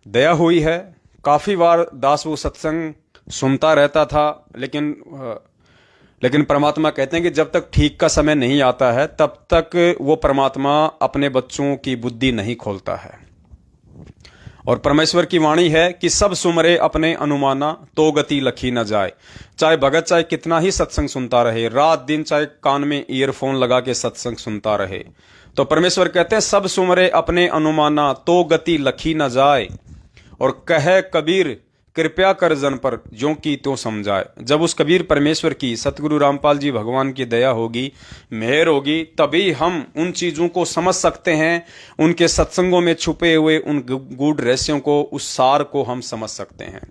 दया हुई है। काफी बार दास वो सत्संग सुनता रहता था, लेकिन परमात्मा कहते हैं कि जब तक ठीक का समय नहीं आता है तब तक वो परमात्मा अपने बच्चों की बुद्धि नहीं खोलता है। और परमेश्वर की वाणी है कि सब सुमरे अपने अनुमाना तो गति लखी न जाए। चाहे भगत चाहे कितना ही सत्संग सुनता रहे, रात दिन चाहे कान में ईयरफोन लगा के सत्संग सुनता रहे, तो परमेश्वर कहते हैं सब सुमरे अपने अनुमाना तो गति लखी न जाए। और कहे कबीर कृपया कर जन पर ज्यों की त्यों समझाए। जब उस कबीर परमेश्वर की, सतगुरु रामपाल जी भगवान की दया होगी, मेहर होगी, तभी हम उन चीजों को समझ सकते हैं, उनके सत्संगों में छुपे हुए उन गूढ़ रहस्यों को, उस सार को हम समझ सकते हैं।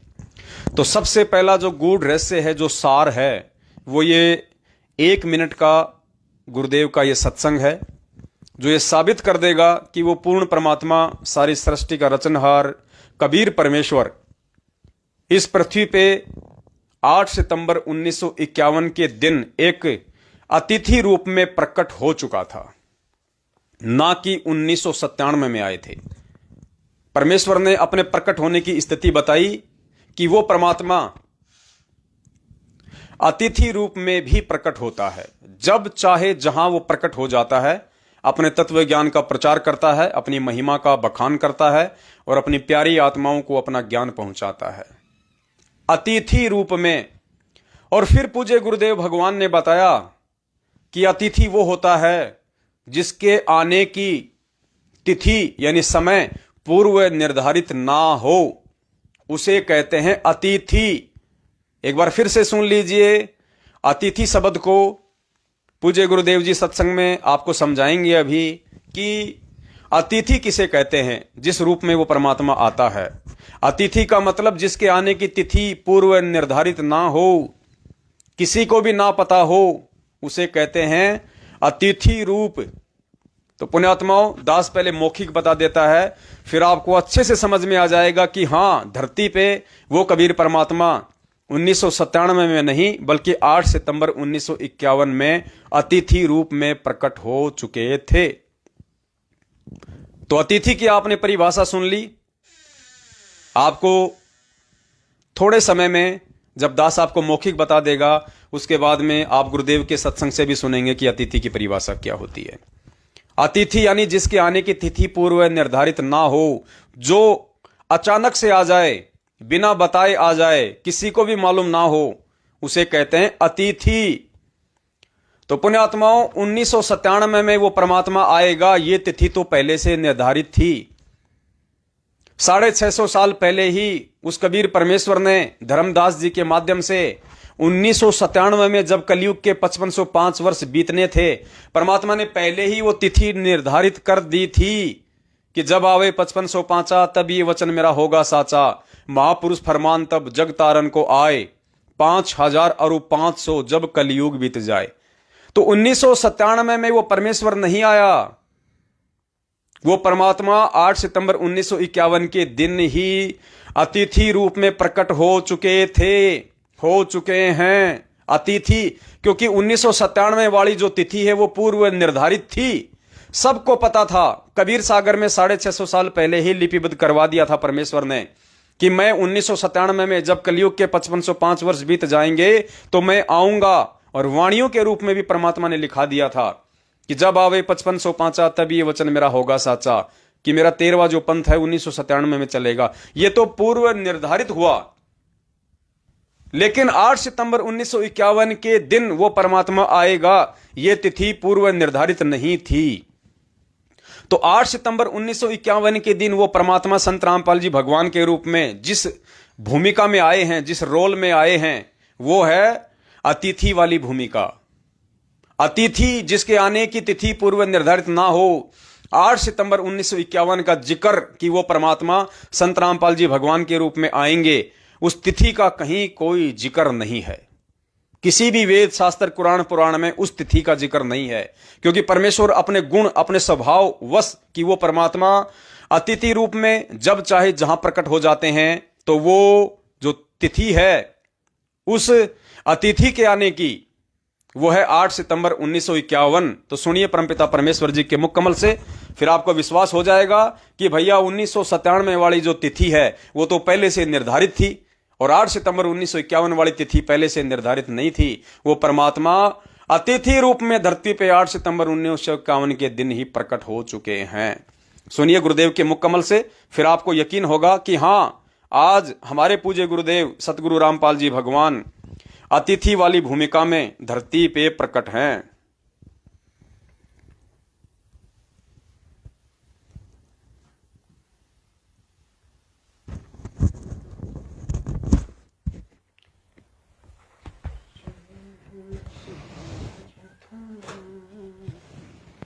तो सबसे पहला जो गूढ़ रहस्य है, जो सार है, वो ये 1 मिनट का गुरुदेव का ये सत्संग है, जो ये साबित कर देगा कि वो पूर्ण परमात्मा, सारी सृष्टि का रचनहार कबीर परमेश्वर इस पृथ्वी पे 8 सितंबर 1951 के दिन एक अतिथि रूप में प्रकट हो चुका था, ना कि 1997 में आए थे। परमेश्वर ने अपने प्रकट होने की स्थिति बताई कि वो परमात्मा अतिथि रूप में भी प्रकट होता है, जब चाहे जहां वो प्रकट हो जाता है, अपने तत्व ज्ञान का प्रचार करता है, अपनी महिमा का बखान करता है और अपनी प्यारी आत्माओं को अपना ज्ञान पहुंचाता है अतिथि रूप में। और फिर पूज्य गुरुदेव भगवान ने बताया कि अतिथि वो होता है जिसके आने की तिथि यानी समय पूर्व निर्धारित ना हो, उसे कहते हैं अतिथि। एक बार फिर से सुन लीजिए, अतिथि शब्द को पूज्य गुरुदेव जी सत्संग में आपको समझाएंगे अभी कि अतिथि किसे कहते हैं, जिस रूप में वो परमात्मा आता है। अतिथि का मतलब जिसके आने की तिथि पूर्व निर्धारित ना हो, किसी को भी ना पता हो, उसे कहते हैं अतिथि रूप। तो पुण्यात्माओं, दास पहले मौखिक बता देता है, फिर आपको अच्छे से समझ में आ जाएगा कि हां, धरती पे वो कबीर परमात्मा 1997 में नहीं बल्कि 8 सितंबर 1951 में अतिथि रूप में प्रकट हो चुके थे। तो अतिथि की आपने परिभाषा सुन ली। आपको थोड़े समय में जब दास आपको मौखिक बता देगा, उसके बाद में आप गुरुदेव के सत्संग से भी सुनेंगे कि अतिथि की परिभाषा क्या होती है। अतिथि यानी जिसके आने की तिथि पूर्व निर्धारित ना हो, जो अचानक से आ जाए, बिना बताए आ जाए, किसी को भी मालूम ना हो, उसे कहते हैं अतिथि। तो पुण्यात्माओं, 1997 में वो परमात्मा आएगा, ये तिथि तो पहले से निर्धारित थी। 650 साल पहले ही उस कबीर परमेश्वर ने धर्मदास जी के माध्यम से 1997 में जब कलयुग के 5505 वर्ष बीतने थे, परमात्मा ने पहले ही वो तिथि निर्धारित कर दी थी कि जब आवे 5505 तब ये वचन मेरा होगा साचा। महापुरुष फरमान तब जग तारन को आए, 5000 और 500 जब कलयुग बीत जाए। तो 1997 में वो परमेश्वर नहीं आया, वो परमात्मा 8 सितंबर 1951 के दिन ही अतिथि रूप में प्रकट हो चुके हैं अतिथि। क्योंकि 1997 वाली जो तिथि है वो पूर्व निर्धारित थी, सबको पता था। कबीर सागर में 650 साल पहले ही लिपिबद्ध करवा दिया था परमेश्वर ने कि मैं 1997 में जब कलयुग के 5505 वर्ष बीत जाएंगे तो मैं आऊंगा। और वाणियों के रूप में भी परमात्मा ने लिखा दिया था कि जब आवे 5505 तब ये वचन मेरा होगा साचा, कि मेरा 13वां जो पंथ है 1997 में चलेगा। ये तो पूर्व निर्धारित हुआ, लेकिन 8 सितंबर 1951 के दिन वो परमात्मा आएगा, ये तिथि पूर्व निर्धारित नहीं थी। तो 8 सितंबर 1951 के दिन वो परमात्मा संत रामपाल जी भगवान के रूप में जिस भूमिका में आए हैं, जिस रोल में आए हैं, वो है अतिथि वाली भूमिका। अतिथि जिसके आने की तिथि पूर्व निर्धारित ना हो। 8 सितंबर 1951 का जिक्र कि वो परमात्मा संत रामपाल जी भगवान के रूप में आएंगे, उस तिथि का कहीं कोई जिक्र नहीं है। किसी भी वेद शास्त्र कुरान पुराण में उस तिथि का जिक्र नहीं है, क्योंकि परमेश्वर अपने गुण, अपने स्वभाव वश कि वो परमात्मा अतिथि रूप में जब चाहे जहां प्रकट हो जाते हैं, तो वो जो तिथि है उस अतिथि के आने की वो है 8 सितंबर 1951। तो सुनिए परमपिता परमेश्वर जी के मुख कमल से, फिर आपको विश्वास हो जाएगा कि भैया 1997 वाली जो तिथि है वो तो पहले से निर्धारित थी, और 8 सितंबर 1951 वाली तिथि पहले से निर्धारित नहीं थी। वो परमात्मा अतिथि रूप में धरती पे 8 सितंबर 1951 के दिन ही प्रकट हो चुके हैं। सुनिए गुरुदेव के मुख कमल से, फिर आपको यकीन होगा कि हाँ, आज हमारे पूज्य गुरुदेव सतगुरु रामपाल जी भगवान अतिथि वाली भूमिका में धरती पे प्रकट हैं।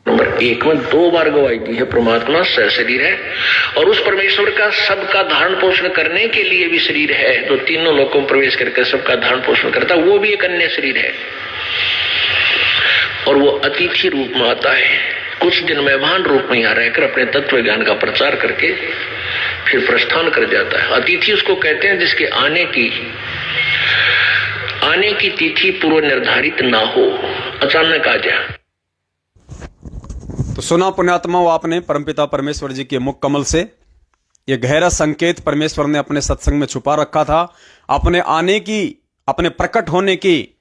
नंबर 1 में 2 बार गवाही दी है, परमात्मा सशरीर है और उस परमेश्वर का सबका धारण पोषण करने के लिए भी शरीर है, जो तीनों लोकों में प्रवेश करके सबका धारण पोषण करता है, वो भी एक अन्य शरीर है और वो अतिथि रूप में आता है। कुछ दिन मेहमान रूप में यहाँ रहकर अपने तत्व ज्ञान का प्रचार करके फिर प्रस्थान कर जाता है। अतिथि उसको कहते हैं जिसके आने की तिथि पूर्व निर्धारित ना हो, अचानक आ जाए। तो सुना पुण्यात्माओं आपने परमपिता परमेश्वर जी के मुख कमल से, यह गहरा संकेत परमेश्वर ने अपने सत्संग में छुपा रखा था। अपने आने की, अपने प्रकट होने की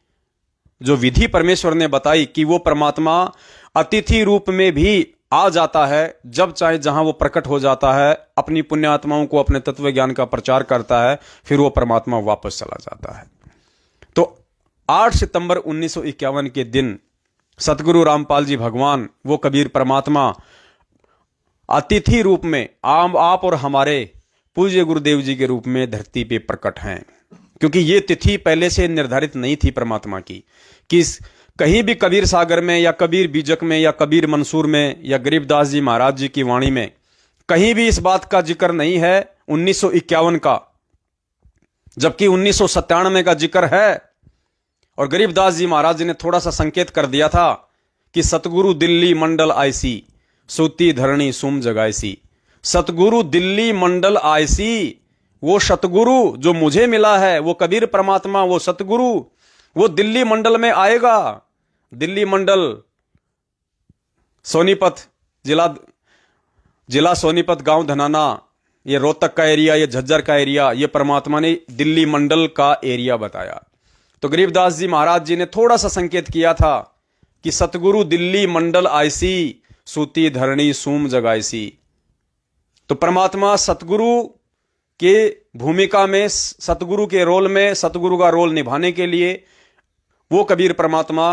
जो विधि परमेश्वर ने बताई कि वो परमात्मा अतिथि रूप में भी आ जाता है, जब चाहे जहां वो प्रकट हो जाता है, अपनी पुण्यात्माओं को अपने तत्व ज्ञान का प्रचार करता है, फिर वो परमात्मा वापस चला जाता है। तो 8 सितंबर 1951 के दिन सतगुरु रामपाल जी भगवान, वो कबीर परमात्मा अतिथि रूप में आप और हमारे पूज्य गुरुदेव जी के रूप में धरती पे प्रकट हैं। क्योंकि ये तिथि पहले से निर्धारित नहीं थी परमात्मा की, कि कहीं भी कबीर सागर में या कबीर बीजक में या कबीर मंसूर में या गरीबदास जी महाराज जी की वाणी में कहीं भी इस बात का जिक्र नहीं है 1951 का, जबकि 1997 का जिक्र है। और गरीबदास जी महाराज जी ने थोड़ा सा संकेत कर दिया था कि सतगुरु दिल्ली मंडल आयसी, सूती धरणी सुम जगायसी। सतगुरु दिल्ली मंडल आयसी, वो सतगुरु जो मुझे मिला है, वो कबीर परमात्मा, वो सतगुरु, वो दिल्ली मंडल में आएगा। दिल्ली मंडल सोनीपत, जिला सोनीपत, गांव धनाना, ये रोहतक का एरिया, ये झज्जर का एरिया, ये परमात्मा ने दिल्ली मंडल का एरिया बताया। तो गरीबदास जी महाराज जी ने थोड़ा सा संकेत किया था कि सतगुरु दिल्ली मंडल आयसी, सूती धरणी सूम जगायसी। तो परमात्मा सतगुरु के भूमिका में, सतगुरु के रोल में, सतगुरु का रोल निभाने के लिए वो कबीर परमात्मा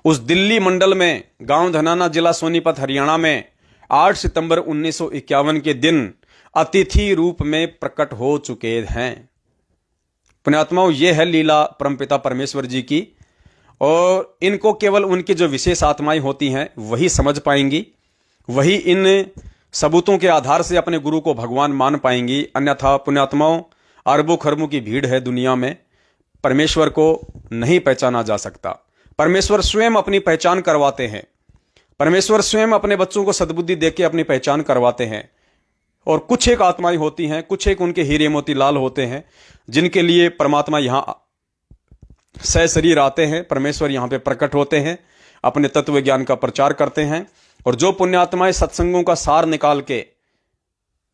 उस दिल्ली मंडल में, गांव धनाना, जिला सोनीपत, हरियाणा में 8 सितंबर 1951 के दिन अतिथि रूप में प्रकट हो चुके हैं। पुण्यात्माओं, यह है लीला परमपिता परमेश्वर जी की, और इनको केवल उनकी जो विशेष आत्माएं होती हैं वही समझ पाएंगी, वही इन सबूतों के आधार से अपने गुरु को भगवान मान पाएंगी। अन्यथा पुण्यात्माओं, अरबों खरबों की भीड़ है दुनिया में, परमेश्वर को नहीं पहचाना जा सकता। परमेश्वर स्वयं अपनी पहचान करवाते हैं, परमेश्वर स्वयं अपने बच्चों को सद्बुद्धि देके अपनी पहचान करवाते हैं। और कुछ एक आत्माएं होती हैं, कुछ एक उनके हीरे मोती लाल होते हैं, जिनके लिए परमात्मा यहां सशरीर आते हैं, परमेश्वर यहां पे प्रकट होते हैं, अपने तत्व ज्ञान का प्रचार करते हैं। और जो पुण्यात्माएं सत्संगों का सार निकाल के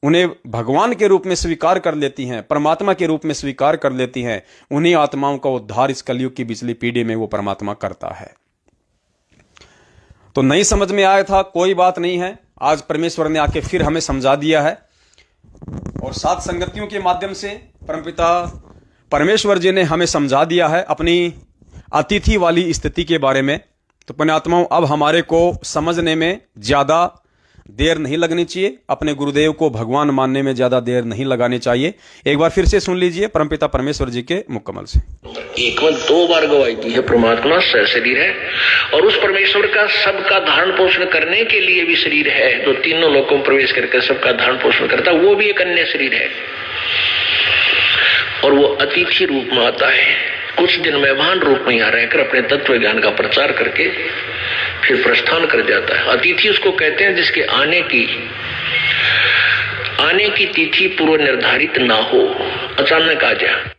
उन्हें भगवान के रूप में स्वीकार कर लेती हैं, परमात्मा के रूप में स्वीकार कर लेती हैं, उन्हीं आत्माओं का उद्धार इस कलयुग की पिछली पीढ़ी में वो परमात्मा करता है। तो नहीं समझ में आया था, कोई बात नहीं है, आज परमेश्वर ने आके फिर हमें समझा दिया है। और सात संगतियों के माध्यम से परमपिता परमेश्वर जी ने हमें समझा दिया है अपनी अतिथि वाली स्थिति के बारे में। तो पुण्यात्माओं, अब हमारे को समझने में ज्यादा देर नहीं लगनी चाहिए, अपने गुरुदेव को भगवान मानने में ज्यादा देर नहीं लगानी चाहिए। एक बार फिर से सुन लीजिए परमपिता परमेश्वर जी के मुकम्मल से। 1 में 2 बार गवाही दी है, परमात्मा सशरीर है और उस परमेश्वर का सबका धारण पोषण करने के लिए भी शरीर है, जो तीनों लोकों में प्रवेश करके सबका धारण पोषण करता है, वो भी एक अन्य शरीर है और वो अतिथि रूप में आता है। कुछ दिन मेहमान रूप में यहाँ रहकर अपने तत्व ज्ञान का प्रचार करके फिर प्रस्थान कर जाता है। अतिथि उसको कहते हैं जिसके आने की तिथि पूर्व निर्धारित ना हो, अचानक आ जाए।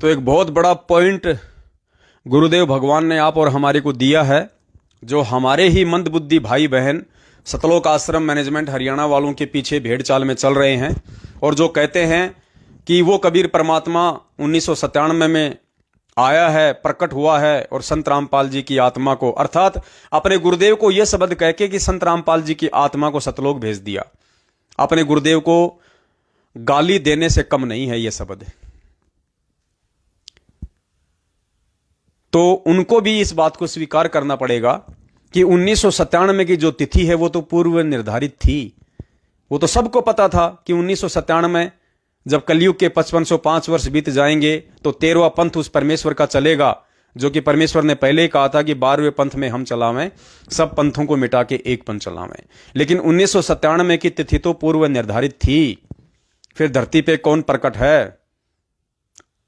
तो एक बहुत बड़ा पॉइंट गुरुदेव भगवान ने आप और हमारे को दिया है, जो हमारे ही मंदबुद्धि भाई बहन सतलोक आश्रम मैनेजमेंट हरियाणा वालों के पीछे भेड़ चाल में चल रहे हैं और जो कहते हैं कि वो कबीर परमात्मा 1997 में आया है, प्रकट हुआ है और संत रामपाल जी की आत्मा को, अर्थात अपने गुरुदेव को यह शब्द कह के कि संत रामपाल जी की आत्मा को सतलोक भेज दिया। अपने गुरुदेव को गाली देने से कम नहीं है यह शब्द। तो उनको भी इस बात को स्वीकार करना पड़ेगा कि 1997 की जो तिथि है वो तो पूर्व निर्धारित थी। वो तो सबको पता था कि 1997 में जब कलयुग के 5505 वर्ष बीत जाएंगे तो 13वां पंथ उस परमेश्वर का चलेगा, जो कि परमेश्वर ने पहले ही कहा था कि 12वें पंथ में हम चलावें, सब पंथों को मिटा के एक पंथ चलावें। लेकिन 1997 की तिथि तो पूर्व निर्धारित थी। फिर धरती पे कौन प्रकट है?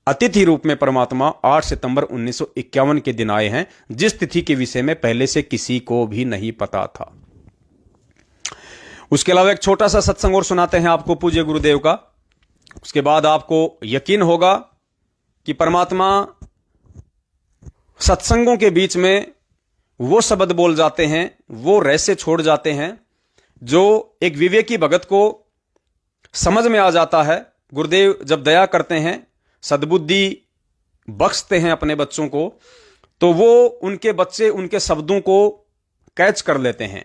अतिथि रूप में परमात्मा 8 सितंबर 1951 के दिन आए हैं, जिस तिथि के विषय में पहले से किसी को भी नहीं पता था। उसके अलावा एक छोटा सा सत्संग और सुनाते हैं आपको पूज्य गुरुदेव का। उसके बाद आपको यकीन होगा कि परमात्मा सत्संगों के बीच में वो शब्द बोल जाते हैं, वो रहस्य छोड़ जाते हैं जो एक विवेकी भगत को समझ में आ जाता है। गुरुदेव जब दया करते हैं, सद्बुद्धि बख्शते हैं अपने बच्चों को, तो वो उनके बच्चे उनके शब्दों को कैच कर लेते हैं,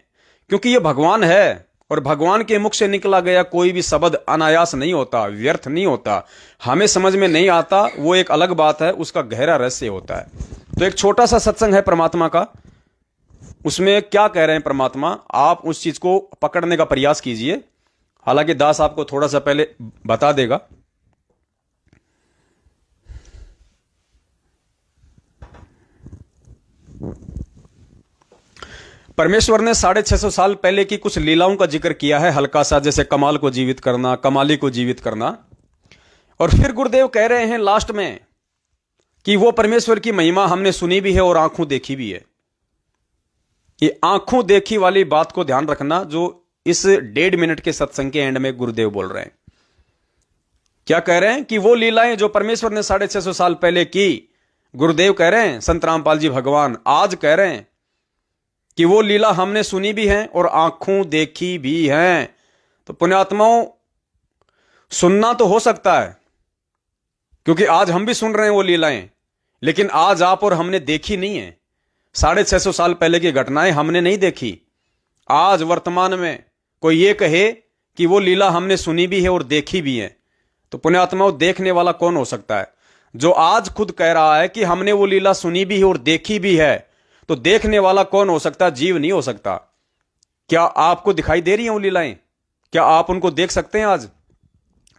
क्योंकि ये भगवान है और भगवान के मुख से निकला गया कोई भी शब्द अनायास नहीं होता, व्यर्थ नहीं होता। हमें समझ में नहीं आता वो एक अलग बात है, उसका गहरा रहस्य होता है। तो एक छोटा सा सत्संग है परमात्मा का, उसमें क्या कह रहे हैं परमात्मा, आप उस चीज को पकड़ने का प्रयास कीजिए। हालांकि दास आपको थोड़ा सा पहले बता देगा। परमेश्वर ने 650 साल पहले की कुछ लीलाओं का जिक्र किया है हल्का सा, जैसे कमाल को जीवित करना, कमाली को जीवित करना। और फिर गुरुदेव कह रहे हैं लास्ट में कि वो परमेश्वर की महिमा हमने सुनी भी है और आंखों देखी भी है। ये आंखों देखी वाली बात को ध्यान रखना, जो इस 1.5 मिनट के सत्संग के एंड में गुरुदेव बोल रहे हैं। क्या कह रहे हैं कि वो लीलाएं जो परमेश्वर ने 650 साल पहले की, गुरुदेव कह रहे हैं, संत रामपाल जी भगवान आज कह रहे हैं कि वो लीला हमने सुनी भी है और आंखों देखी भी है। तो पुण्यात्माओं, सुनना तो हो सकता है, क्योंकि आज हम भी सुन रहे हैं वो लीलाएं, लेकिन आज आप और हमने देखी नहीं है। 650 साल पहले की घटनाएं हमने नहीं देखी। आज वर्तमान में कोई ये कहे कि वो लीला हमने सुनी भी है और देखी भी है, तो पुण्यात्माओं देखने वाला कौन हो सकता है? जो आज खुद कह रहा है कि हमने वो लीला सुनी भी है और देखी भी है, तो देखने वाला कौन हो सकता? जीव नहीं हो सकता। क्या आपको दिखाई दे रही हैं वो लीलाएं? क्या आप उनको देख सकते हैं आज?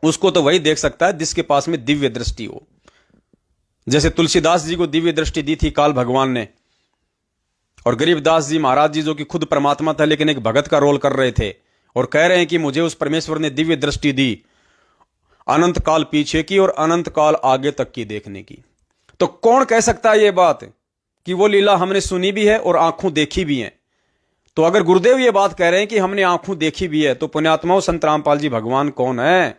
उसको तो वही देख सकता है जिसके पास में दिव्य दृष्टि हो। जैसे तुलसीदास जी को दिव्य दृष्टि दी थी काल भगवान ने, और गरीबदास जी महाराज जी जो कि खुद परमात्मा था लेकिन एक भगत का रोल कर रहे थे, और कह रहे हैं कि मुझे उस परमेश्वर ने दिव्य दृष्टि दी, अनंत काल पीछे की और अनंत काल आगे तक की देखने की। तो कौन कह सकता है ये बात कि वो लीला हमने सुनी भी है और आंखों देखी भी है? तो अगर गुरुदेव ये बात कह रहे हैं कि हमने आंखों देखी भी है, तो पुण्यात्माओं संत रामपाल जी भगवान कौन है?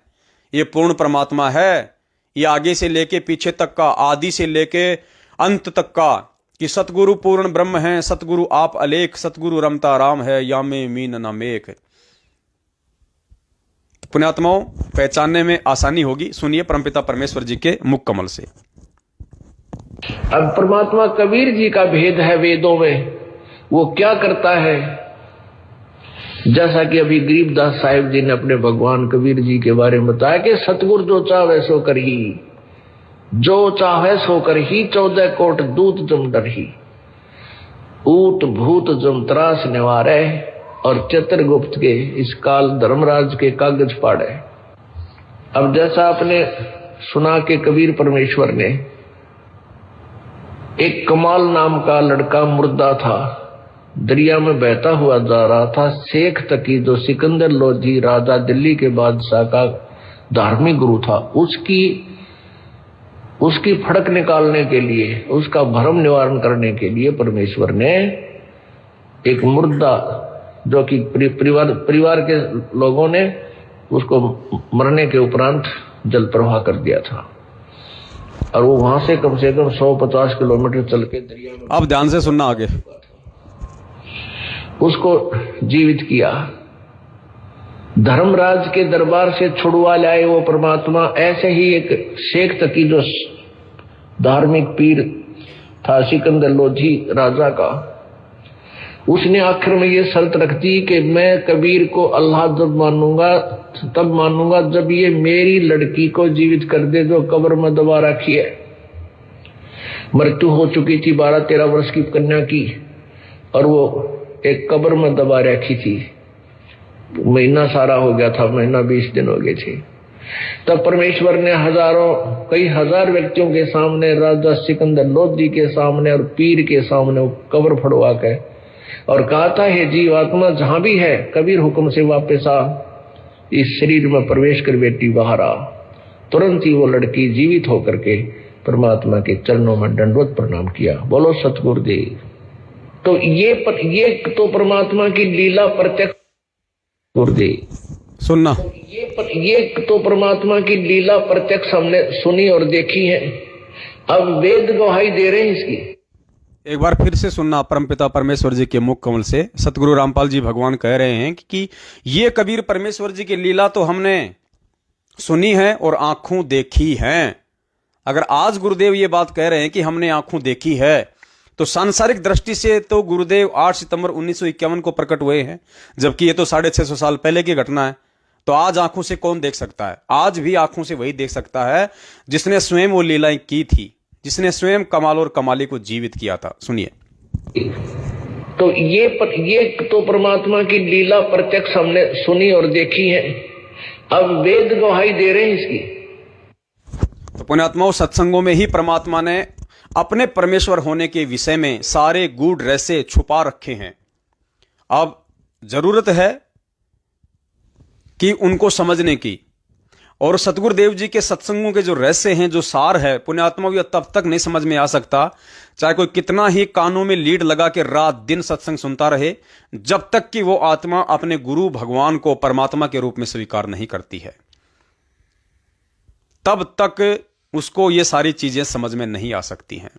ये पूर्ण परमात्मा है। ये आगे से लेके पीछे तक का, आदि से लेके अंत तक का, कि सतगुरु पूर्ण ब्रह्म है, सतगुरु आप अलेख, सतगुरु रमता राम है, या में मीन न मेख। पुण्यात्माओं, पहचानने में आसानी होगी। सुनिए परमपिता परमेश्वर जी के मुख कमल से। अब परमात्मा कबीर जी का भेद है वेदों में, वो क्या करता है? जैसा कि अभी गरीबदास साहिब जी ने अपने भगवान कबीर जी के बारे में बताया कि सतगुरु जो चाहे सो करही, जो चाहे सो करही, 14 कोट दूत जम डरही, ऊत भूत जम त्रास निवारे, और चित्रगुप्त के इस काल धर्मराज के कागज फाड़े। अब जैसा आपने सुना कि कबीर परमेश्वर ने, एक कमाल नाम का लड़का मुर्दा था, दरिया में बहता हुआ जा रहा था। शेख तकी जो सिकंदर लोधी राजा दिल्ली के बादशाह का धार्मिक गुरु था, उसकी फड़क निकालने के लिए, उसका भ्रम निवारण करने के लिए परमेश्वर ने एक मुर्दा, जो कि परिवार के लोगों ने उसको मरने के उपरांत जल प्रवाह कर दिया था। और वो वहां से कम 150 किलोमीटर चल के दरिया में, अब ध्यान से सुनना आगे, उसको जीवित किया। धर्मराज के दरबार से छुड़वा लाए वो परमात्मा। ऐसे ही एक शेख तकी जो धार्मिक पीर था सिकंदर लोधी राजा का, उसने आखिर में ये शर्त रख दी कि मैं कबीर को अल्लाह जब मानूंगा तब मानूंगा जब ये मेरी लड़की को जीवित कर दे जो कब्र में दबा रखी है। मृत्यु हो चुकी थी 12-13 वर्ष की कन्या की, और वो एक कब्र में दबा रखी थी। महीना सारा हो गया था, महीना 20 दिन हो गए थे। तब परमेश्वर ने कई हजार व्यक्तियों के सामने, राजा सिकंदर लोधी के सामने और पीर के सामने वो कब्र फड़वा के और कहा था, हे जीवात्मा जहां भी है, कबीर हुक्म से वापस आ, इस शरीर में प्रवेश कर बेटी बाहर आ। तुरंत ही वो लड़की जीवित होकर के परमात्मा के चरणों में दंडवत प्रणाम किया। बोलो सतगुरुदेव। तो ये तो परमात्मा की लीला प्रत्यक्ष, गुरुदेव सुनना, ये तो परमात्मा की लीला प्रत्यक्ष हमने सुनी और देखी है। अब वेद गवाही दे रहे हैं इसकी। एक बार फिर से सुनना, परमपिता परमेश्वर जी के मुख कमल से सतगुरु रामपाल जी भगवान कह रहे हैं कि ये कबीर परमेश्वर जी की लीला तो हमने सुनी है और आंखों देखी है। अगर आज गुरुदेव ये बात कह रहे हैं कि हमने आंखों देखी है, तो सांसारिक दृष्टि से तो गुरुदेव 8 सितंबर 1951 को प्रकट हुए हैं, जबकि ये तो 650 साल पहले की घटना है। तो आज आंखों से कौन देख सकता है? आज भी आंखों से वही देख सकता है जिसने स्वयं वो लीलाएं की थी, जिसने स्वयं कमाल और कमाली को जीवित किया था। सुनिए, तो ये तो परमात्मा की लीला प्रत्यक्ष हमने सुनी और देखी है। अब वेद गवाही दे रहे हैं इसकी। तो पुण्यात्माओं, सत्संगों में ही परमात्मा ने अपने परमेश्वर होने के विषय में सारे गूढ़ रहस्य छुपा रखे हैं। अब जरूरत है कि उनको समझने की, और सतगुरुदेव जी के सत्संगों के जो रहस्य हैं, जो सार है, पुण्यात्मा भी तब तक नहीं समझ में आ सकता चाहे कोई कितना ही कानों में लीड लगा के रात दिन सत्संग सुनता रहे, जब तक कि वो आत्मा अपने गुरु भगवान को परमात्मा के रूप में स्वीकार नहीं करती है, तब तक उसको ये सारी चीजें समझ में नहीं आ सकती हैं।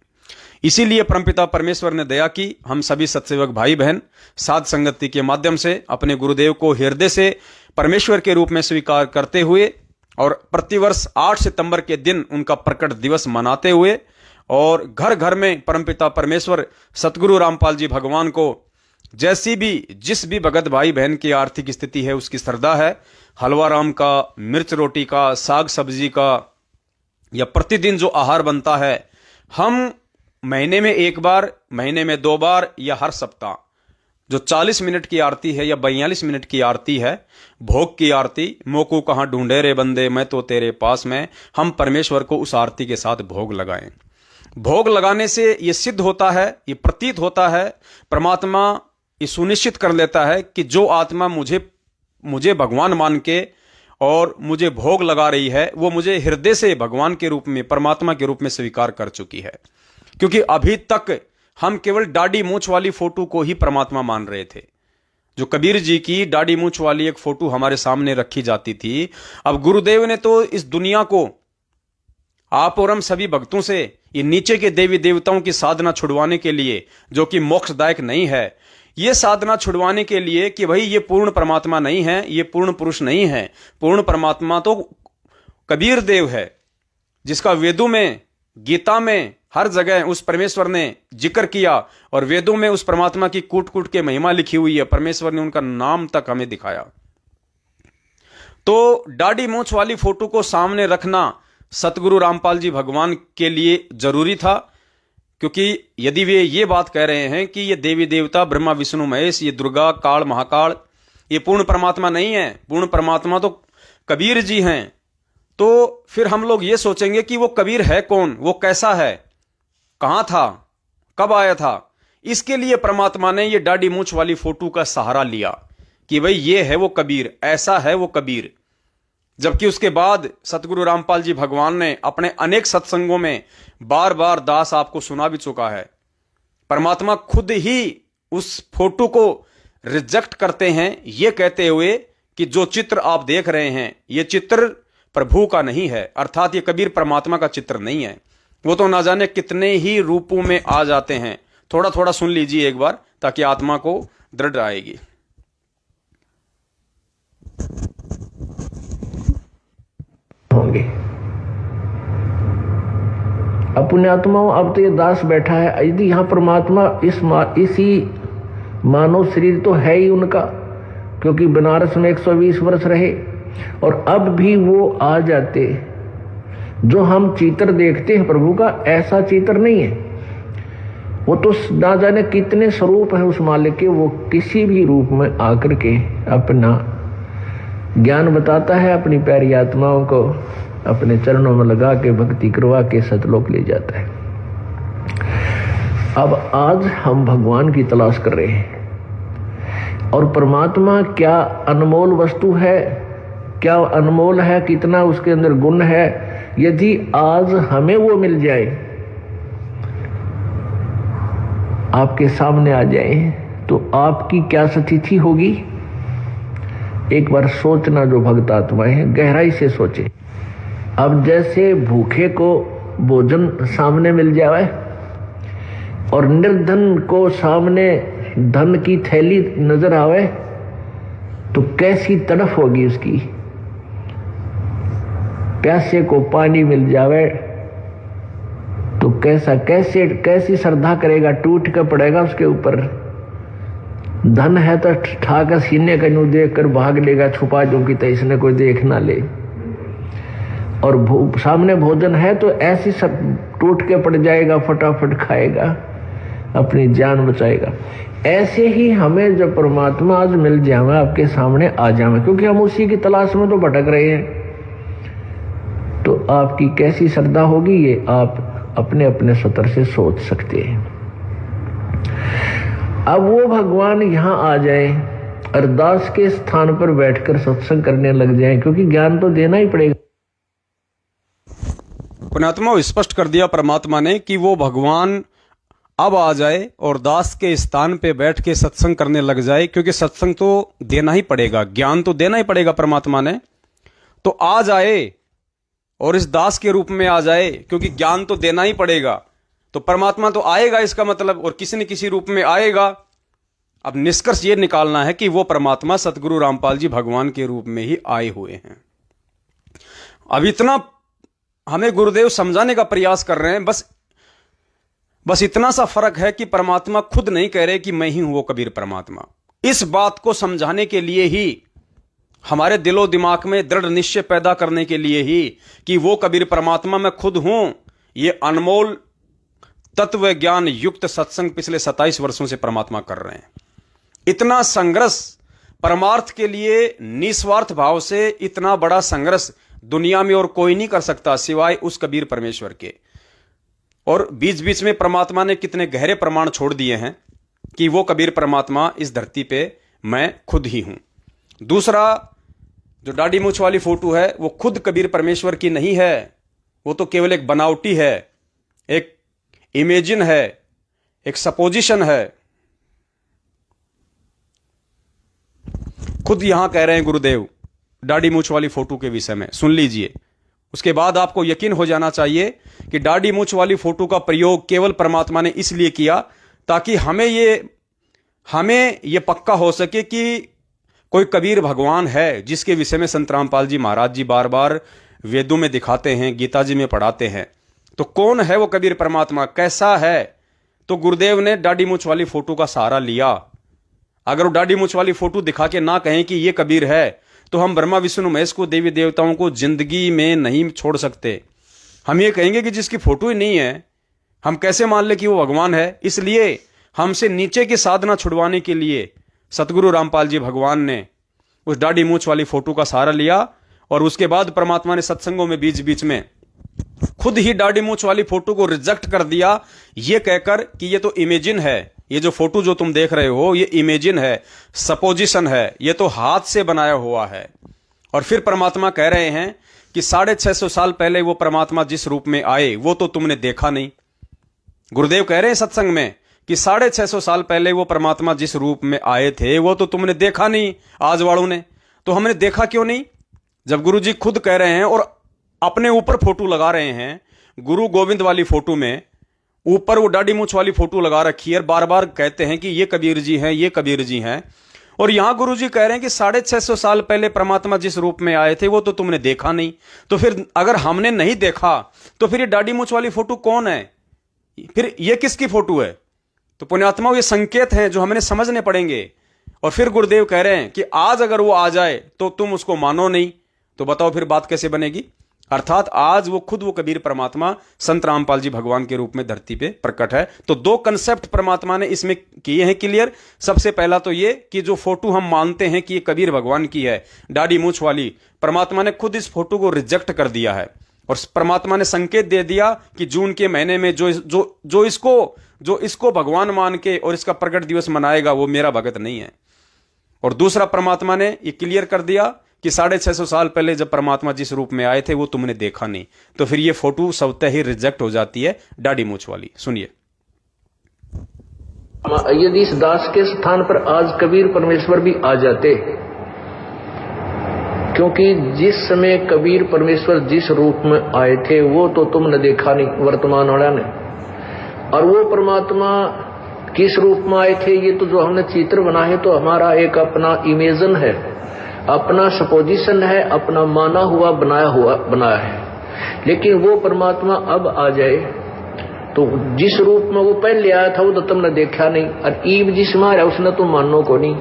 इसीलिए परमपिता परमेश्वर ने दया की, हम सभी सत्सेवक भाई बहन साध संगति के माध्यम से अपने गुरुदेव को हृदय से परमेश्वर के रूप में स्वीकार करते हुए और प्रतिवर्ष 8 सितंबर के दिन उनका प्रकट दिवस मनाते हुए, और घर घर में परमपिता परमेश्वर सतगुरु रामपाल जी भगवान को जैसी भी जिस भी भगत भाई बहन की आर्थिक स्थिति है, उसकी श्रद्धा है, हलवा राम का, मिर्च रोटी का, साग सब्जी का, या प्रतिदिन जो आहार बनता है, हम महीने में 1 बार, महीने में 2 बार, या हर सप्ताह जो 40 मिनट की आरती है या 42 मिनट की आरती है, भोग की आरती, मोकू कहां ढूंढे रे बंदे मैं तो तेरे पास में, हम परमेश्वर को उस आरती के साथ भोग लगाएं। भोग लगाने से यह सिद्ध होता है, ये प्रतीत होता है, परमात्मा ये सुनिश्चित कर लेता है कि जो आत्मा मुझे भगवान मान के और मुझे भोग लगा रही है, वो मुझे हृदय से भगवान के रूप में, परमात्मा के रूप में स्वीकार कर चुकी है। क्योंकि अभी तक हम केवल दाढ़ी मूंछ वाली फोटो को ही परमात्मा मान रहे थे। जो कबीर जी की दाढ़ी मूंछ वाली एक फोटो हमारे सामने रखी जाती थी, अब गुरुदेव ने तो इस दुनिया को आप और हम सभी भक्तों से ये नीचे के देवी देवताओं की साधना छुड़वाने के लिए, जो कि मोक्षदायक नहीं है, ये साधना छुड़वाने के लिए कि भाई ये पूर्ण परमात्मा नहीं है, ये पूर्ण पुरुष नहीं है। पूर्ण परमात्मा तो कबीर देव है, जिसका वेदों में, गीता में, हर जगह उस परमेश्वर ने जिक्र किया, और वेदों में उस परमात्मा की कूट कूट के महिमा लिखी हुई है। परमेश्वर ने उनका नाम तक हमें दिखाया। तो दाढ़ी मूंछ वाली फोटो को सामने रखना सतगुरु रामपाल जी भगवान के लिए जरूरी था, क्योंकि यदि वे ये बात कह रहे हैं कि ये देवी देवता ब्रह्मा विष्णु महेश, ये दुर्गा काल महाकाल, ये पूर्ण परमात्मा नहीं है, पूर्ण परमात्मा तो कबीर जी हैं, तो फिर हम लोग ये सोचेंगे कि वो कबीर है कौन, वो कैसा है, कहां था, कब आया था। इसके लिए परमात्मा ने ये दाढ़ी मूंछ वाली फोटो का सहारा लिया कि भाई ये है वो कबीर, ऐसा है वो कबीर। जबकि उसके बाद सतगुरु रामपाल जी भगवान ने अपने अनेक सत्संगों में बार बार दास आपको सुना भी चुका है, परमात्मा खुद ही उस फोटो को रिजेक्ट करते हैं, ये कहते हुए कि जो चित्र आप देख रहे हैं, ये चित्र प्रभु का नहीं है, अर्थात ये कबीर परमात्मा का चित्र नहीं है, वो तो ना जाने कितने ही रूपों में आ जाते हैं। थोड़ा थोड़ा सुन लीजिए एक बार, ताकि आत्मा को दृढ़ आएगी। होंगे अपने आत्माओं, अब तो ये दास बैठा है, यदि यहाँ परमात्मा इसी मानव शरीर तो है ही उनका, क्योंकि बनारस में 120 वर्ष रहे, और अब भी वो आ जाते। जो हम चित्र देखते हैं प्रभु का, ऐसा चित्र नहीं है। वो तो ना जाने कितने स्वरूप है उस मालिक के, वो किसी भी रूप में आकर के अपना ज्ञान बताता है, अपनी प्यारी आत्माओं को अपने चरणों में लगा के भक्ति करवा के सतलोक ले जाता है। अब आज हम भगवान की तलाश कर रहे हैं, और परमात्मा क्या अनमोल वस्तु है, क्या अनमोल है, कितना उसके अंदर गुण है। यदि आज हमें वो मिल जाए, आपके सामने आ जाए, तो आपकी क्या स्थिति होगी। एक बार सोचना, जो भक्त आत्माएं हैं गहराई से सोचे। अब जैसे भूखे को भोजन सामने मिल जाए और निर्धन को सामने धन की थैली नजर आवे, तो कैसी तड़फ होगी उसकी। प्यासे को पानी मिल जावे तो कैसी श्रद्धा करेगा, टूट कर पड़ेगा उसके ऊपर। धन है तो ठाकर सीने का यूं देख कर भाग लेगा, छुपा जो कि इसने कोई देख ना ले। और सामने भोजन है तो ऐसी सब टूट के पड़ जाएगा, फटाफट खाएगा, अपनी जान बचाएगा। ऐसे ही हमें जब परमात्मा आज मिल जाए, आपके सामने आ जाए, क्योंकि हम उसी की तलाश में तो भटक रहे हैं, तो आपकी कैसी श्रद्धा होगी, ये आप अपने अपने स्तर से सोच सकते हैं। अब वो भगवान यहाँ आ जाए, अरदास के स्थान पर बैठकर सत्संग करने लग जाए, क्योंकि ज्ञान तो देना ही पड़ेगा। पुण्यात्मा स्पष्ट कर दिया परमात्मा ने कि वो भगवान अब आ जाए और दास के स्थान पे बैठ के सत्संग करने लग जाए, क्योंकि सत्संग तो देना ही पड़ेगा, ज्ञान तो देना ही पड़ेगा परमात्मा ने। तो आ जाए और इस दास के रूप में आ जाए, क्योंकि ज्ञान तो देना ही पड़ेगा। तो परमात्मा तो आएगा इसका मतलब, और किसी न किसी रूप में आएगा। अब निष्कर्ष ये निकालना है कि वो परमात्मा सतगुरु रामपाल जी भगवान के रूप में ही आए हुए हैं। अब इतना हमें गुरुदेव समझाने का प्रयास कर रहे हैं, बस इतना सा फर्क है कि परमात्मा खुद नहीं कह रहे कि मैं ही हूं वो कबीर परमात्मा। इस बात को समझाने के लिए ही, हमारे दिलो दिमाग में दृढ़ निश्चय पैदा करने के लिए ही कि वो कबीर परमात्मा मैं खुद हूं, ये अनमोल तत्व ज्ञान युक्त सत्संग पिछले 27 वर्षों से परमात्मा कर रहे हैं। इतना संघर्ष परमार्थ के लिए निस्वार्थ भाव से, इतना बड़ा संघर्ष दुनिया में और कोई नहीं कर सकता सिवाय उस कबीर परमेश्वर के। और बीच बीच में परमात्मा ने कितने गहरे प्रमाण छोड़ दिए हैं कि वो कबीर परमात्मा इस धरती पे मैं खुद ही हूं। दूसरा, जो दाढ़ी मूछ वाली फोटो है, वो खुद कबीर परमेश्वर की नहीं है, वो तो केवल एक बनावटी है, एक इमेजिन है, एक सपोजिशन है। खुद यहां कह रहे हैं गुरुदेव दाढ़ी मूछ वाली फोटो के विषय में, सुन लीजिए। उसके बाद आपको यकीन हो जाना चाहिए कि दाढ़ी मूछ वाली फोटो का प्रयोग केवल परमात्मा ने इसलिए किया ताकि हमें ये पक्का हो सके कि कोई कबीर भगवान है, जिसके विषय में संत रामपाल जी महाराज जी बार बार वेदों में दिखाते हैं, गीता जी में पढ़ाते हैं। तो कौन है वो कबीर परमात्मा, कैसा है? तो गुरुदेव ने दाढ़ी मूछ वाली फोटो का सहारा लिया। अगर वो दाढ़ी मूछ वाली फोटो दिखा के ना कहें कि ये कबीर है, तो हम ब्रह्मा विष्णु महेश को, देवी देवताओं को जिंदगी में नहीं छोड़ सकते। हम ये कहेंगे कि जिसकी फोटो ही नहीं है, हम कैसे मान ले कि वो भगवान है? इसलिए हमसे नीचे की साधना छुड़वाने के लिए सतगुरु रामपाल जी भगवान ने उस दाढ़ी मूछ वाली फोटो का सहारा लिया, और उसके बाद परमात्मा ने सत्संगों में बीच बीच में खुद ही दाढ़ी मूछ वाली फोटो को रिजेक्ट कर दिया, ये कहकर कि ये तो इमेजिन है, ये जो फोटो जो तुम देख रहे हो ये इमेजिन है, सपोजिशन है, ये तो हाथ से बनाया हुआ है। और फिर परमात्मा कह रहे हैं कि 650 साल पहले वो परमात्मा जिस रूप में आए वो तो तुमने देखा नहीं। गुरुदेव कह रहे हैं सत्संग में कि 650 साल पहले वो परमात्मा जिस रूप में आए थे वो तो तुमने देखा नहीं आज वालों ने। तो हमने देखा क्यों नहीं? जब गुरु जी खुद कह रहे हैं और अपने ऊपर फोटो लगा रहे हैं, गुरु गोविंद वाली फोटो में ऊपर वो दाढ़ी मूंछ वाली फोटो लगा रखी है, बार बार कहते हैं कि ये कबीर जी हैं, ये कबीर जी हैं। और यहां गुरु जी कह रहे हैं कि 650 साल पहले परमात्मा जिस रूप में आए थे वो तो तुमने देखा नहीं। तो फिर अगर हमने नहीं देखा तो फिर ये दाढ़ी मूंछ वाली फोटो कौन है, फिर ये किसकी फोटो है? तो पुण्यात्माओं, ये संकेत हैं जो हमें समझने पड़ेंगे। और फिर गुरुदेव कह रहे हैं कि आज अगर वो आ जाए तो तुम उसको मानो नहीं, तो बताओ फिर बात कैसे बनेगी। अर्थात आज वो खुद वो कबीर परमात्मा संत रामपाल जी भगवान के रूप में धरती पे प्रकट है। तो दो कंसेप्ट परमात्मा ने इसमें किए हैं क्लियर। सबसे पहला तो ये कि जो फोटो हम मानते हैं कि ये कबीर भगवान की है, दाढ़ी मूंछ वाली, परमात्मा ने खुद इस फोटो को रिजेक्ट कर दिया है। और परमात्मा ने संकेत दे दिया कि जून के महीने में जो इसको भगवान मान के और इसका प्रकट दिवस मनाएगा वो मेरा भगत नहीं है। और दूसरा, परमात्मा ने ये क्लियर कर दिया कि 650 साल पहले जब परमात्मा जिस रूप में आए थे वो तुमने देखा नहीं। तो फिर ये फोटो स्वतः ही रिजेक्ट हो जाती है, दाढ़ी मूंछ वाली। सुनिए। यदि इस दास के स्थान पर आज कबीर परमेश्वर भी आ जाते, क्योंकि जिस समय कबीर परमेश्वर जिस रूप में आए थे वो तो तुमने देखा नहीं, वर्तमान वाला ने। और वो परमात्मा किस रूप में आए थे, ये तो जो हमने चित्र बना है तो हमारा एक अपना इमेजन है, अपना सपोजिशन है, अपना माना हुआ बनाया है। लेकिन वो परमात्मा अब आ जाए तो जिस रूप में वो पहले आया था वो तो तुमने देखा नहीं, और ईब जिस मारा उसने तो मानो को नहीं।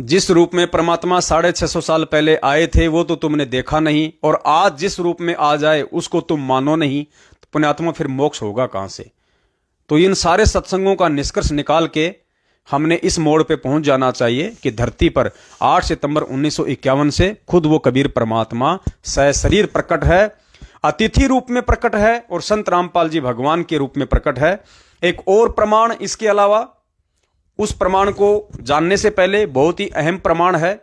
जिस रूप में परमात्मा 650 साल पहले आए थे वो तो तुमने देखा नहीं, और आज जिस रूप में आ जाए उसको तुम मानो नहीं, तो पुण्यात्मा फिर मोक्ष होगा कहां से? तो इन सारे सत्संगों का निष्कर्ष निकाल के हमने इस मोड़ पे पहुंच जाना चाहिए कि धरती पर 8 सितंबर 1951 से खुद वो कबीर परमात्मा सशरीर प्रकट है, अतिथि रूप में प्रकट है और संत रामपाल जी भगवान के रूप में प्रकट है। एक और प्रमाण इसके अलावा, उस प्रमाण को जानने से पहले बहुत ही अहम प्रमाण है,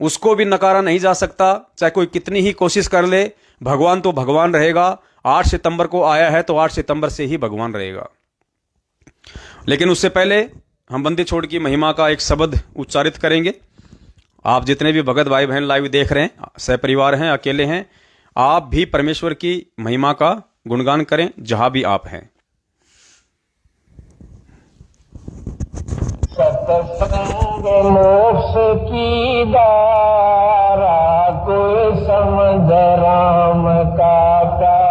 उसको भी नकारा नहीं जा सकता, चाहे कोई कितनी ही कोशिश कर ले, भगवान तो भगवान रहेगा। 8 सितंबर को आया है तो 8 सितंबर से ही भगवान रहेगा। लेकिन उससे पहले हम बंदी छोड़ की महिमा का एक शब्द उच्चारित करेंगे। आप जितने भी भगत भाई बहन लाइव देख रहे हैं, सहपरिवार हैं, अकेले हैं, आप भी परमेश्वर की महिमा का गुणगान करें जहां भी आप हैं। सतसंग मोक्ष की दारा, कोई समझ राम का प्यार।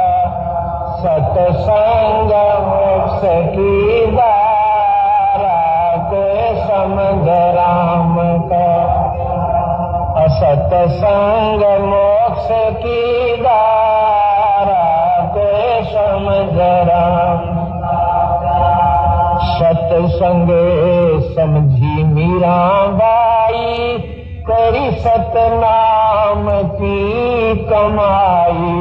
सतसंग मोक्ष की दारा, कोई समझ राम का। सतसंग मोक्ष की दारा, कोई समझ राम। सतसंग समझी मीरा बाई, करी सतनाम की कमाई।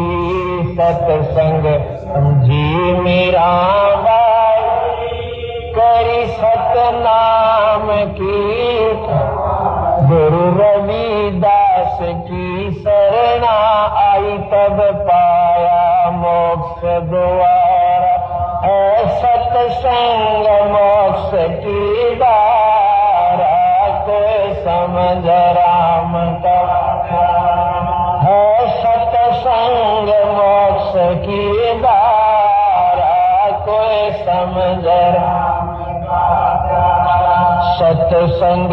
सतसंग समझी मीरा बाई, करी सतनाम की। गुरु रविदास की शरणा आई, तब पाया मोक्ष द्वारा। सतसंग मोक्ष की दारा, कोई समझ राम का है। सतसंग मोक्ष की दारा, कोई समझ राम का। सतसंग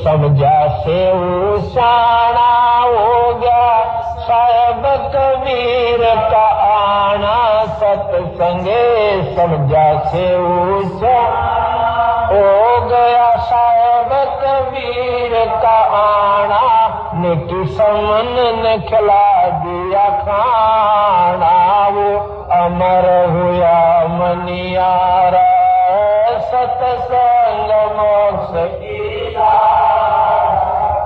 समझा से उसाना हो गया, साहेब कबीर का आना। सतसंग समझा से ऊंचा हो गया, साहेब कबीर का आना। निकी समन ने खिला दिया खाना, वो अमर हुआ मनियारा। सतसंग मोक्ष की दारा,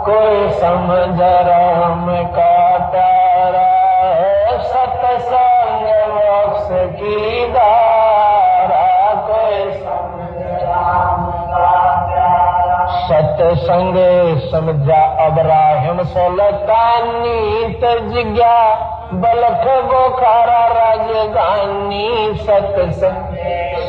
कोई समझ राम का प्यारा। सतसंग मोक्ष की दारा, कोई समझ राम का प्यारा। सतसंग समझा अब्राहिम सुल्तानी, तज गया बलख बोखारा राजधानी। सतसंग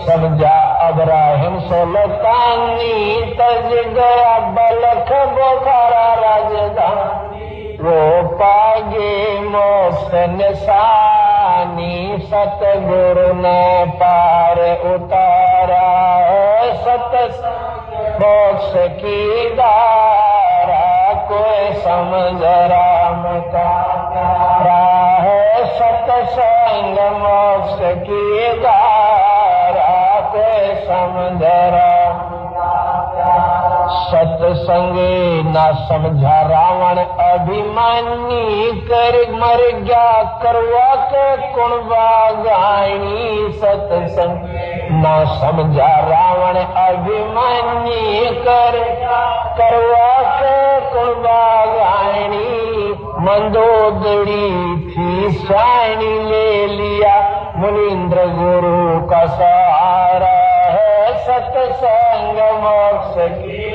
समझा अब्राहिम सुल्तानी, तज गया बलख बोखारा राजधानी। वो पागे मोक्ष निशान, अभिमानी सतगुरु ने पार उतारा है। सतसंग मोक्ष की धारा कोई समझ राम का प्यारा है। सतसंग मोक्ष की धारा कोई समझ राम का प्यारा। सतसंग ना समझा रावण अभिमानी कर मर गया करवा के कुण बागानी। सतसंग ना समझा रावण अभिमानी करवा के कुण बागानी। मंदोदरी थी सानी ले लिया मुनीन्द्र गुरु का सहारा है। सतसंग मोक्ष की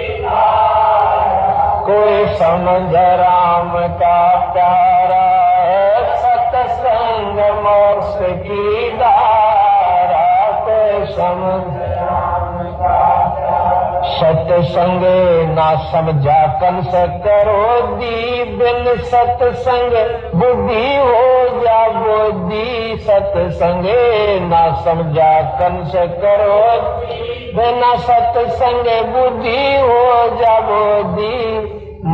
कोई समझ राम का प्यारा है। सतसंग मोक्ष की धारा कोई समझ राम का प्यारा। सतसंग ना समझा कंस करोधी बिन सतसंग बुद्धि हो जा बोधी। सतसंग ना समझा कंस करोधी बिना सतसंग बुद्धि हो जा बोधी।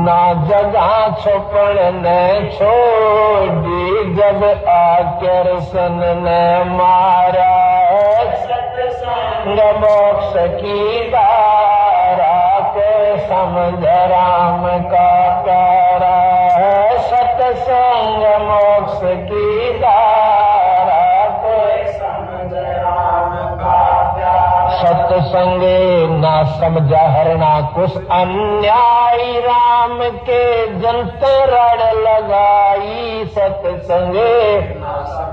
ना जगह छुपण ने छोड़ी जब आकर सन ने मारा है। सतसंग मोक्ष की धारा को समझ राम का प्यारा है। सतसंग मोक्ष की धारा को समझ राम का प्यारा। सतसंग ना समझा हरना कुछ अन्यायी राम के जनते रड़ लगाई। सतसंग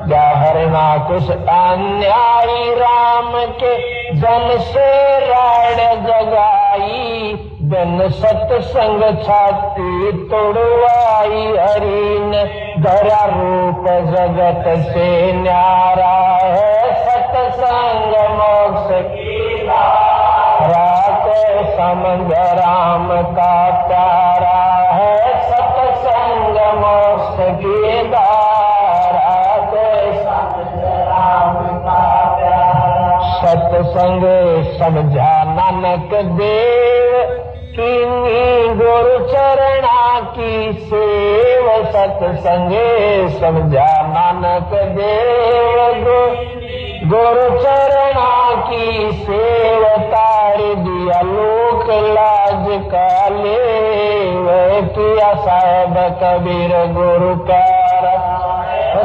ना हरना कुछ अन्यायी राम के जन से रड़ जगाई। बिन सतसंग छाती तोड़वाई हरि ने धरा रूप जगत से न्यारा है। सतसंग मोक्ष की धारा को समझ राम का प्यारा है। सतसंग मोक्ष की धारा को समझ राम का प्यारा। सतसंग समझा नानक देव कीनी गुरु चरणा की सेव। सतसंग समझा नानक देव गुरु चरणा की सेव। तार दिया लोक लाज का लेव किया साहेब कबीर गुरु प्यारा।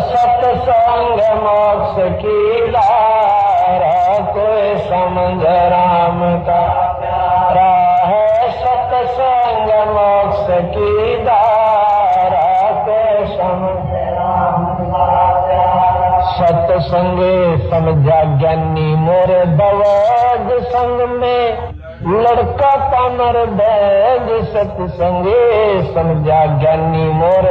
सतसंग मोक्ष की धारा कोई समझ राम का प्यारा है। सतसंग मोक्ष की धारा कोई समझ राम का प्यारा। सतसंग समझा ज्ञानी मोर दवाज संग में लड़का कमर बैज। सतसंग समझा ज्ञानी मोर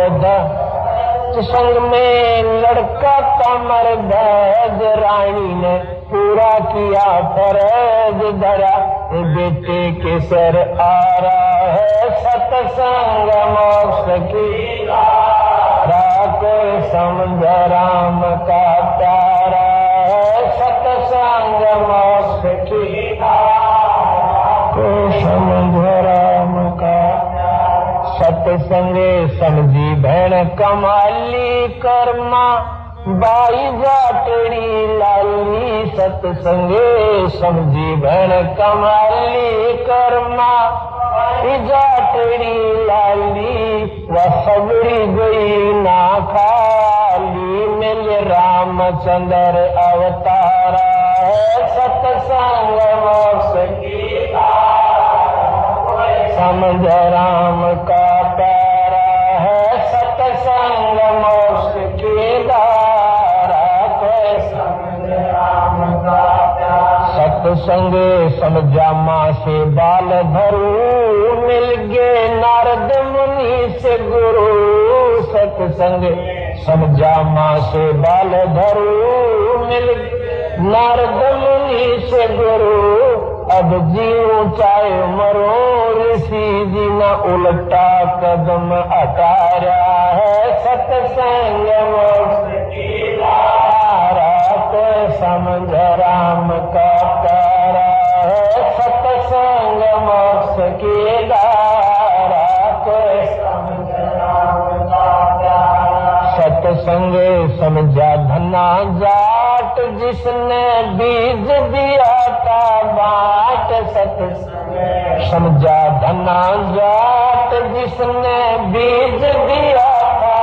संग में लड़का कमर बैज। रानी ने पूरा किया फर्ज धरा बेटे के सर आ रहा है। सतसंग मोक्ष की धारा को समझ राम का प्यारा है। सतसंग मोक्ष की धारा को समझ राम का। सतसंग समझी भैन कमाली कर्मा बाई जाटड़ी लाली। सतसंग समझी भैन कमाली कर्मा बाई जाटड़ी लाली। वह सबड़ी गई ना खाली मिल रामचंद्र अवतारा है। सतसंग मोक्ष की समझ राम का प्यारा है। सतसंग मोक्ष की धारा को समझ राम का प्यारा। सतसंग समझा माँ से बाल भरू मिल गए नारद मुनि से गुरु। सतसंग समझा माँ से बाल धरू मिल नारद मुनि से गुरु। अब जीऊं चाहे मरो ऋषि जी न उल्टा कदम हटा रहा है। सतसंग मोक्ष की धारा कोई समझ राम का प्यारा है, सत्संग मोक्ष की धारा, कोई समझ राम का प्यारा। सत्संग समझा धना जाट, जिसने बीज दिया था बाट, सत्संग समझा धना जाट, जिसने बीज दिया था,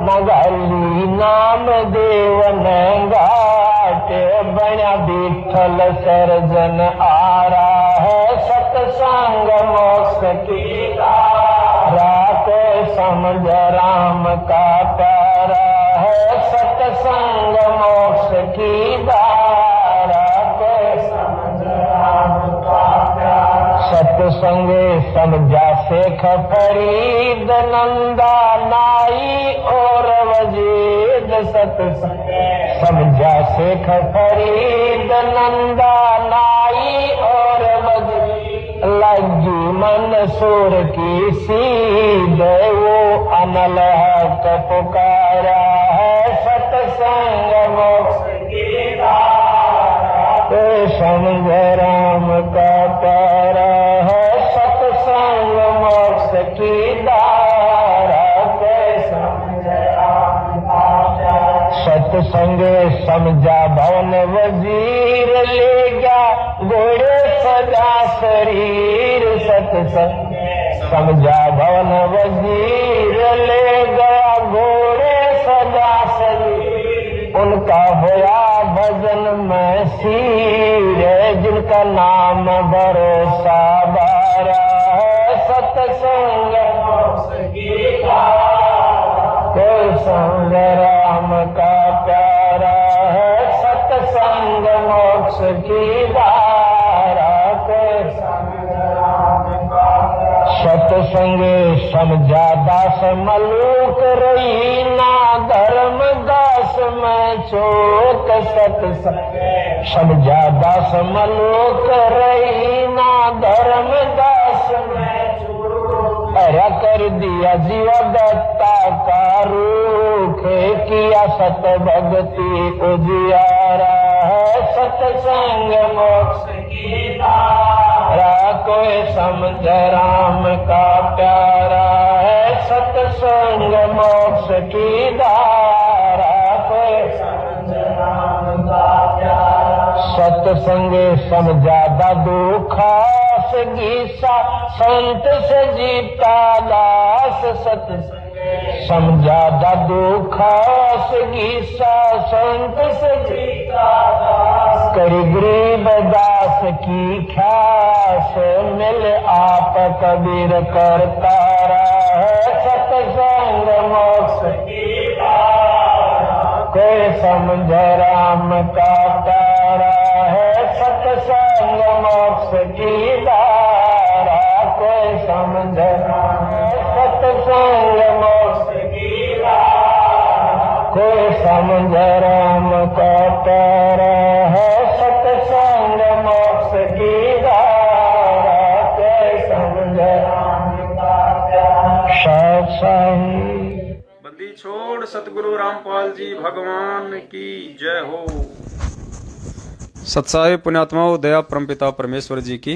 नगाली नाम देव ने घाट, बना विठल सर्जन आ रहा है, सत्संग मोक्ष की धारा, कोई समझ राम का प्यारा है, सत्संग मोक्ष की धारा, कोई समझ राम का प्यारा। सत्संग समझा शेख फरीद नंदा नाई और वजीद, सत्संग समझा शेख फरीद नंदा नाई और वजीद, लगी मंसूर की सीध, वो अनल हक पुकारा है, सत्संग मोक्ष की धारा, कोई समझ राम का प्यारा है, सत्संग मोक्ष की धारा, कोई समझ राम का प्यारा। सत्संग समझा भवन वजीर, ले गया घोड़े सजा शरीर, सत्संग समझा भवन वजीर, ले गया घोड़े सजा शरीर, उनका होया भजन में सीर, जिनका नाम भरोसा बारा है, सत्संग मोक्ष की धारा, कोई समझ राम का प्यारा है, सत्संग मोक्ष की धारा, कोई समझ राम का प्यारा। सत्संग समझा दास मलूक, रही ना धर्म दास में चोक, सत्संग समझा दास मलूक, रही ना धर्म दास में चोक, अरा कर दिया जीवा दत्ता का रूख, किया सत भक्ति उजियारा है, सत्संग मोक्ष की धारा, कोई समझ राम का प्यारा है, सत्संग मोक्ष की धारा, कोई समझ राम का प्यारा। सत्संग समझा दादू खास गीसा, संत से जीता दास, सत्संग समझा दादू खास गीसा, संत से जीता दास, करी गरीब दास की ख्यास, मिल आप कबीर करता रहा है, सत्संग मोक्ष की धारा, कोई समझ राम का प्यारा है, सत्संग मोक्ष की धारा, कोई समझ राम, सत्संग मोक्ष की धारा, कोई समझ राम का प्यारा है, सत्संग मोक्ष की धारा, कोई समझ राम का प्यारा। सत्संग बंदी छोड़ सतगुरु रामपाल जी भगवान की जय हो। सत्साई पुण्यात्माओं, दया परमपिता परमेश्वर जी की